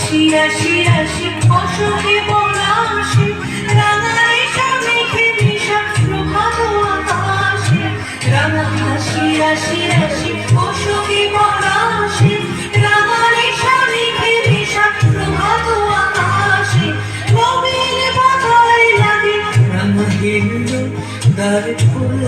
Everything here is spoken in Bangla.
হাসি হাসি হাসি অশোকে পলাশে রাঙারে মেঘে নিশা প্রভাত আকাশে রাঙা হাসি হাসি হাসি অশোকে পলাশে রাঙারে মেঘে নিশা প্রভাত আকাশে নবীন পাতায় লাগে রাঙা গেল দার ফুল